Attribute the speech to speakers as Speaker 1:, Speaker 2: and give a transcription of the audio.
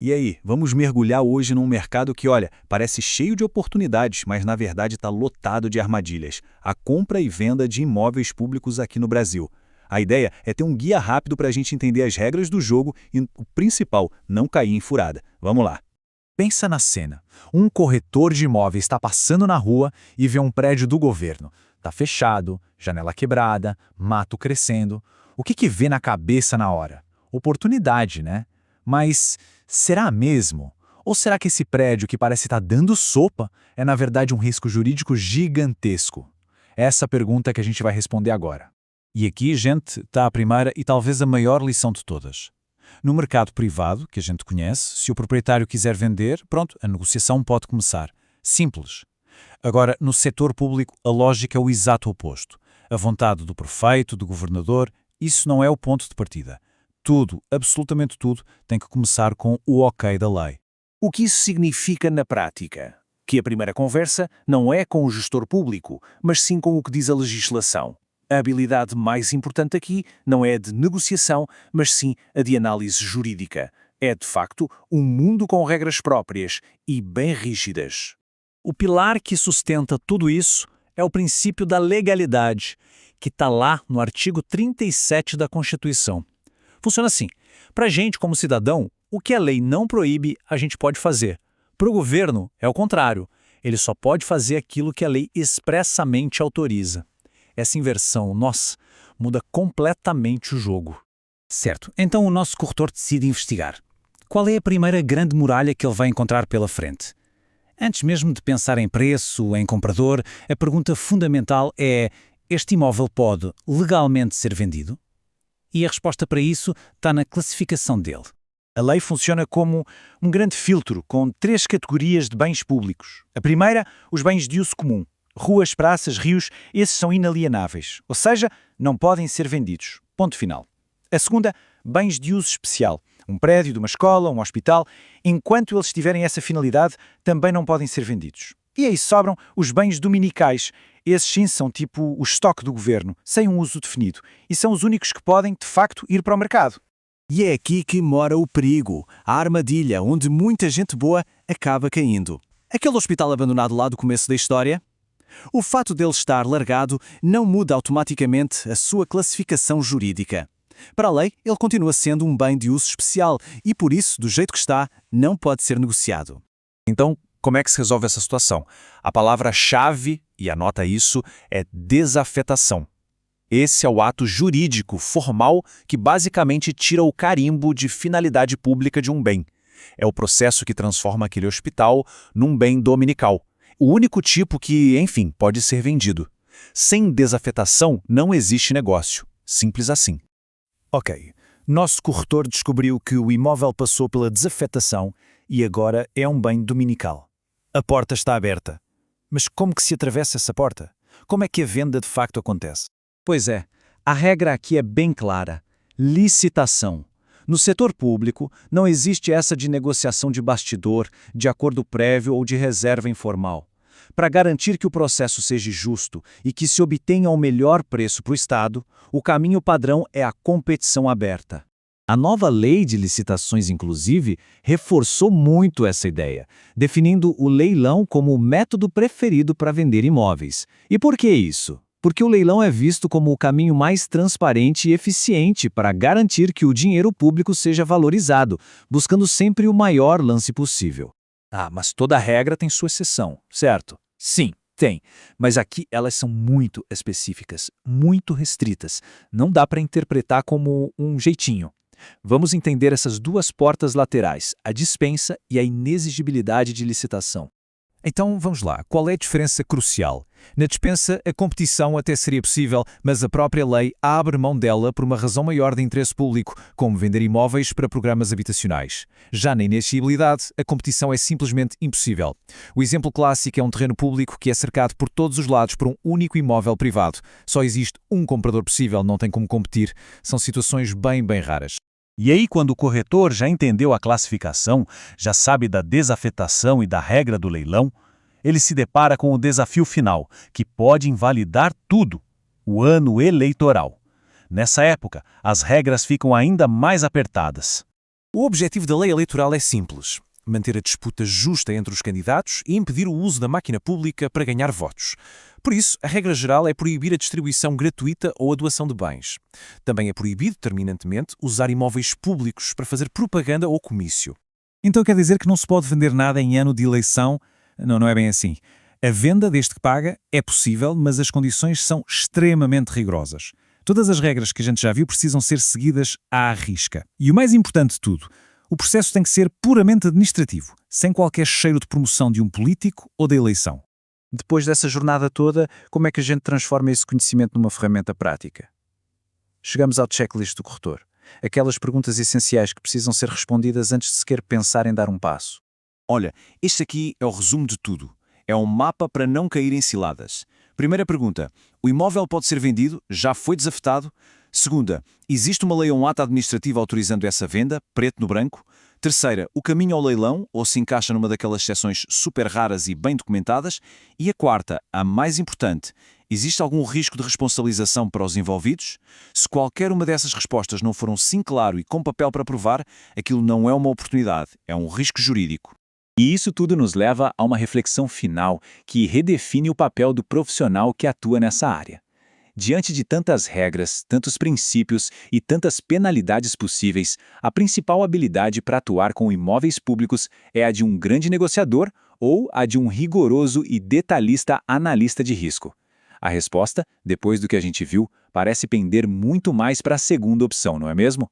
Speaker 1: E aí, vamos mergulhar hoje num mercado que, olha, parece cheio de oportunidades, mas na verdade está lotado de armadilhas. A compra e venda de imóveis públicos aqui no Brasil. A ideia é ter um guia rápido para a gente entender as regras do jogo e, o principal, não cair em furada. Vamos lá.
Speaker 2: Pensa na cena. Um corretor de imóveis está passando na rua e vê um prédio do governo. Está fechado, janela quebrada, mato crescendo. O que vê na cabeça na hora? Oportunidade, né? Mas será mesmo? Ou será que esse prédio que parece estar dando sopa é na verdade um risco jurídico gigantesco? Essa pergunta que a gente vai responder agora. E aqui, gente, está a primeira e talvez a maior lição de todas. No mercado privado, que a gente conhece, se o proprietário quiser vender, pronto, a negociação pode começar. Simples. Agora, no setor público, a lógica é o exato oposto. A vontade do prefeito, do governador, isso não é o ponto de partida. Tudo, absolutamente tudo, tem que começar com o ok da lei.
Speaker 3: O que isso significa na prática? Que a primeira conversa não é com o gestor público, mas sim com o que diz a legislação. A habilidade mais importante aqui não é a de negociação, mas sim a de análise jurídica. É, de facto, um mundo com regras próprias e bem rígidas.
Speaker 4: O pilar que sustenta tudo isso é o princípio da legalidade, que está lá no artigo 37 da Constituição. Funciona assim: para a gente, como cidadão, o que a lei não proíbe, a gente pode fazer. Para o governo, é o contrário. Ele só pode fazer aquilo que a lei expressamente autoriza. Essa inversão, nossa, muda completamente o jogo.
Speaker 5: Certo, então o nosso corretor decide investigar. Qual é a primeira grande muralha que ele vai encontrar pela frente? Antes mesmo de pensar em preço, em comprador, a pergunta fundamental é: este imóvel pode legalmente ser vendido? E a resposta para isso está na classificação dele.
Speaker 3: A lei funciona como um grande filtro com 3 categorias de bens públicos. A primeira, os bens de uso comum. Ruas, praças, rios, esses são inalienáveis, ou seja, não podem ser vendidos. Ponto final. A segunda, bens de uso especial. Um prédio de uma escola, um hospital, enquanto eles tiverem essa finalidade, também não podem ser vendidos. E aí sobram os bens dominicais. Esses sim são tipo o estoque do governo, sem um uso definido, e são os únicos que podem, de facto, ir para o mercado.
Speaker 6: E é aqui que mora o perigo, a armadilha onde muita gente boa acaba caindo. Aquele hospital abandonado lá do começo da história? O fato dele estar largado não muda automaticamente a sua classificação jurídica. Para a lei, ele continua sendo um bem de uso especial e, por isso, do jeito que está, não pode ser negociado.
Speaker 2: Então, como é que se resolve essa situação? A palavra-chave, e anota isso, é desafetação. Esse é o ato jurídico formal que basicamente tira o carimbo de finalidade pública de um bem. É o processo que transforma aquele hospital num bem dominical. O único tipo que, enfim, pode ser vendido. Sem desafetação não existe negócio. Simples assim.
Speaker 4: Ok, nosso corretor descobriu que o imóvel passou pela desafetação e agora é um bem dominical. A porta está aberta. Mas como que se atravessa essa porta? Como é que a venda de facto acontece?
Speaker 5: Pois é, a regra aqui é bem clara: licitação. No setor público, não existe essa de negociação de bastidor, de acordo prévio ou de reserva informal. Para garantir que o processo seja justo e que se obtenha o melhor preço para o Estado, o caminho padrão é a competição aberta. A nova lei de licitações, inclusive, reforçou muito essa ideia, definindo o leilão como o método preferido para vender imóveis. E por que isso? Porque o leilão é visto como o caminho mais transparente e eficiente para garantir que o dinheiro público seja valorizado, buscando sempre o maior lance possível.
Speaker 4: Ah, mas toda regra tem sua exceção, certo? Sim, tem. Mas aqui elas são muito específicas, muito restritas. Não dá para interpretar como um jeitinho. Vamos entender essas duas portas laterais, a dispensa e a inexigibilidade de licitação. Então, vamos lá. Qual é a diferença crucial? Na dispensa, a competição até seria possível, mas a própria lei abre mão dela por uma razão maior de interesse público, como vender imóveis para programas habitacionais. Já na inexigibilidade, a competição é simplesmente impossível. O exemplo clássico é um terreno público que é cercado por todos os lados por um único imóvel privado. Só existe um comprador possível, não tem como competir. São situações bem raras.
Speaker 1: E aí, quando o corretor já entendeu a classificação, já sabe da desafetação e da regra do leilão, ele se depara com o desafio final, que pode invalidar tudo: o ano eleitoral. Nessa época, as regras ficam ainda mais apertadas.
Speaker 7: O objetivo da lei eleitoral é simples: manter a disputa justa entre os candidatos e impedir o uso da máquina pública para ganhar votos. Por isso, a regra geral é proibir a distribuição gratuita ou a doação de bens. Também é proibido, terminantemente, usar imóveis públicos para fazer propaganda ou comício.
Speaker 3: Então quer dizer que não se pode vender nada em ano de eleição? Não, não é bem assim. A venda, desde que paga, é possível, mas as condições são extremamente rigorosas. Todas as regras que a gente já viu precisam ser seguidas à risca. E o mais importante de tudo, o processo tem que ser puramente administrativo, sem qualquer cheiro de promoção de um político ou da eleição.
Speaker 2: Depois dessa jornada toda, como é que a gente transforma esse conhecimento numa ferramenta prática? Chegamos ao checklist do corretor. Aquelas perguntas essenciais que precisam ser respondidas antes de sequer pensar em dar um passo.
Speaker 1: Olha, este aqui é o resumo de tudo. É um mapa para não cair em ciladas. Primeira pergunta: o imóvel pode ser vendido? Já foi desafetado? Segunda: existe uma lei ou um ato administrativo autorizando essa venda, preto no branco? Terceira: o caminho ao leilão, ou se encaixa numa daquelas exceções super raras e bem documentadas? E a quarta, a mais importante: existe algum risco de responsabilização para os envolvidos? Se qualquer uma dessas respostas não for um sim claro e com papel para provar, aquilo não é uma oportunidade, é um risco jurídico.
Speaker 4: E isso tudo nos leva a uma reflexão final que redefine o papel do profissional que atua nessa área. Diante de tantas regras, tantos princípios e tantas penalidades possíveis, a principal habilidade para atuar com imóveis públicos é a de um grande negociador ou a de um rigoroso e detalhista analista de risco? A resposta, depois do que a gente viu, parece pender muito mais para a segunda opção, não é mesmo?